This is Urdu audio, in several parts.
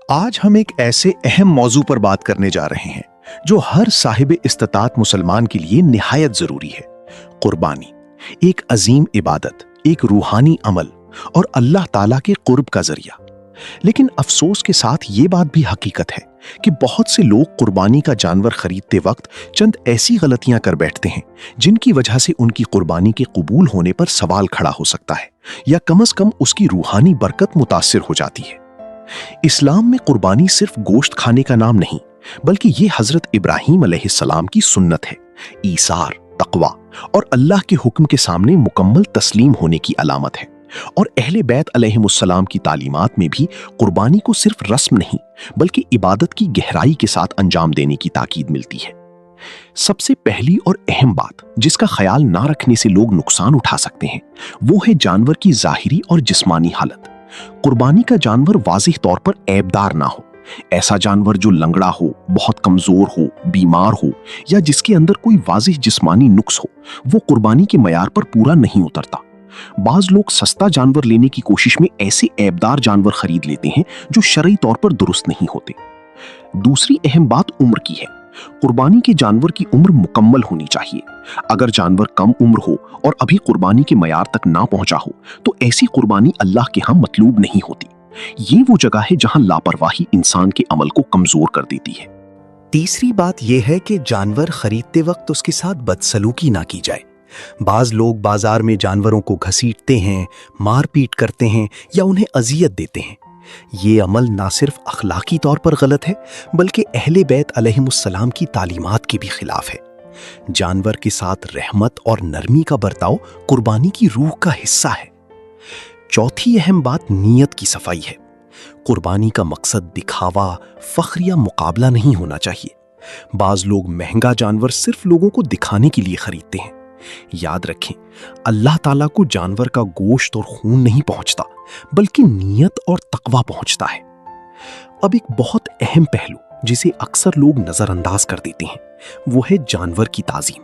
آج ہم ایک ایسے اہم موضوع پر بات کرنے جا رہے ہیں جو ہر صاحب استطاعت مسلمان کے لیے نہایت ضروری ہے۔ قربانی ایک عظیم عبادت، ایک روحانی عمل اور اللہ تعالیٰ کے قرب کا ذریعہ۔ لیکن افسوس کے ساتھ یہ بات بھی حقیقت ہے کہ بہت سے لوگ قربانی کا جانور خریدتے وقت چند ایسی غلطیاں کر بیٹھتے ہیں جن کی وجہ سے ان کی قربانی کے قبول ہونے پر سوال کھڑا ہو سکتا ہے یا کم از کم اس کی روحانی برکت متاثر ہو جاتی ہے۔ اسلام میں قربانی صرف گوشت کھانے کا نام نہیں، بلکہ یہ حضرت ابراہیم علیہ السلام کی سنت ہے، ایثار، تقوی اور اللہ کے حکم کے سامنے مکمل تسلیم ہونے کی علامت ہے۔ اور اہل بیت علیہم السلام کی تعلیمات میں بھی قربانی کو صرف رسم نہیں بلکہ عبادت کی گہرائی کے ساتھ انجام دینے کی تاکید ملتی ہے۔ سب سے پہلی اور اہم بات جس کا خیال نہ رکھنے سے لوگ نقصان اٹھا سکتے ہیں وہ ہے جانور کی ظاہری اور جسمانی حالت۔ قربانی کا جانور واضح طور پر عیبدار نہ ہو۔ ایسا جانور جو لنگڑا ہو، بہت کمزور ہو، بیمار ہو یا جس کے اندر کوئی واضح جسمانی نقص ہو، وہ قربانی کے معیار پر پورا نہیں اترتا۔ بعض لوگ سستا جانور لینے کی کوشش میں ایسے عیبدار جانور خرید لیتے ہیں جو شرعی طور پر درست نہیں ہوتے۔ دوسری اہم بات عمر کی ہے۔ قربانی کے جانور کی عمر مکمل ہونی چاہیے۔ اگر جانور کم عمر ہو اور ابھی قربانی کے معیار تک نہ پہنچا ہو تو ایسی قربانی اللہ کے ہاں مطلوب نہیں ہوتی۔ یہ وہ جگہ ہے جہاں لاپرواہی انسان کے عمل کو کمزور کر دیتی ہے۔ تیسری بات یہ ہے کہ جانور خریدتے وقت اس کے ساتھ بدسلوکی نہ کی جائے۔ بعض لوگ بازار میں جانوروں کو گھسیٹتے ہیں، مار پیٹ کرتے ہیں یا انہیں اذیت دیتے ہیں۔ یہ عمل نہ صرف اخلاقی طور پر غلط ہے بلکہ اہل بیت علیہم السلام کی تعلیمات کے بھی خلاف ہے۔ جانور کے ساتھ رحمت اور نرمی کا برتاؤ قربانی کی روح کا حصہ ہے۔ چوتھی اہم بات نیت کی صفائی ہے۔ قربانی کا مقصد دکھاوا، فخر یا مقابلہ نہیں ہونا چاہیے۔ بعض لوگ مہنگا جانور صرف لوگوں کو دکھانے کے لیے خریدتے ہیں۔ یاد رکھیں، اللہ تعالیٰ کو جانور کا گوشت اور خون نہیں پہنچتا بلکہ نیت اور تقوی پہنچتا ہے۔ اب ایک بہت اہم پہلو جسے اکثر لوگ نظر انداز کر دیتے ہیں وہ ہے جانور کی تعظیم۔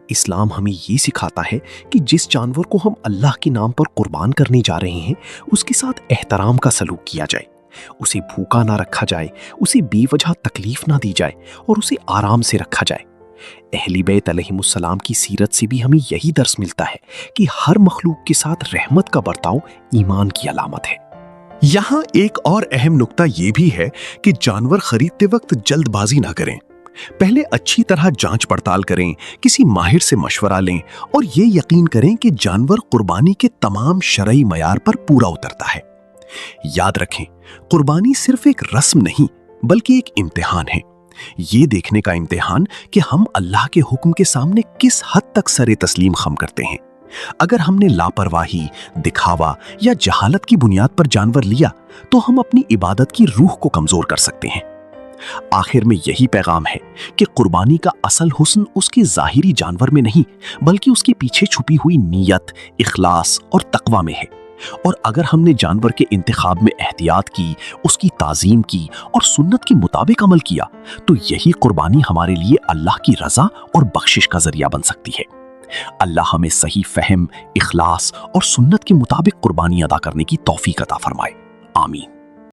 اسلام ہمیں یہ سکھاتا ہے کہ جس جانور کو ہم اللہ کے نام پر قربان کرنے جا رہے ہیں اس کے ساتھ احترام کا سلوک کیا جائے، اسے بھوکا نہ رکھا جائے، اسے بے وجہ تکلیف نہ دی جائے اور اسے آرام سے رکھا جائے۔ اہل بیت علیہم السلام کی سیرت سے بھی ہمیں یہی درس ملتا ہے کہ ہر مخلوق کے ساتھ رحمت کا برتاؤ ایمان کی علامت ہے۔ یہاں ایک اور اہم نکتہ یہ بھی ہے کہ جانور خریدتے وقت جلد بازی نہ کریں۔ پہلے اچھی طرح جانچ پڑتال کریں، کسی ماہر سے مشورہ لیں اور یہ یقین کریں کہ جانور قربانی کے تمام شرعی معیار پر پورا اترتا ہے۔ یاد رکھیں، قربانی صرف ایک رسم نہیں بلکہ ایک امتحان ہے۔ یہ دیکھنے کا امتحان کہ ہم اللہ کے حکم کے سامنے کس حد تک سر تسلیم خم کرتے ہیں۔ اگر ہم نے لاپرواہی، دکھاوا یا جہالت کی بنیاد پر جانور لیا تو ہم اپنی عبادت کی روح کو کمزور کر سکتے ہیں۔ آخر میں یہی پیغام ہے کہ قربانی کا اصل حسن اس کے ظاہری جانور میں نہیں بلکہ اس کے پیچھے چھپی ہوئی نیت، اخلاص اور تقوی میں ہے۔ اور اگر ہم نے جانور کے انتخاب میں احتیاط کی، اس کی تعظیم کی اور سنت کے مطابق عمل کیا تو یہی قربانی ہمارے لیے اللہ کی رضا اور بخشش کا ذریعہ بن سکتی ہے۔ اللہ ہمیں صحیح فہم، اخلاص اور سنت کے مطابق قربانی ادا کرنے کی توفیق عطا فرمائے۔ آمین۔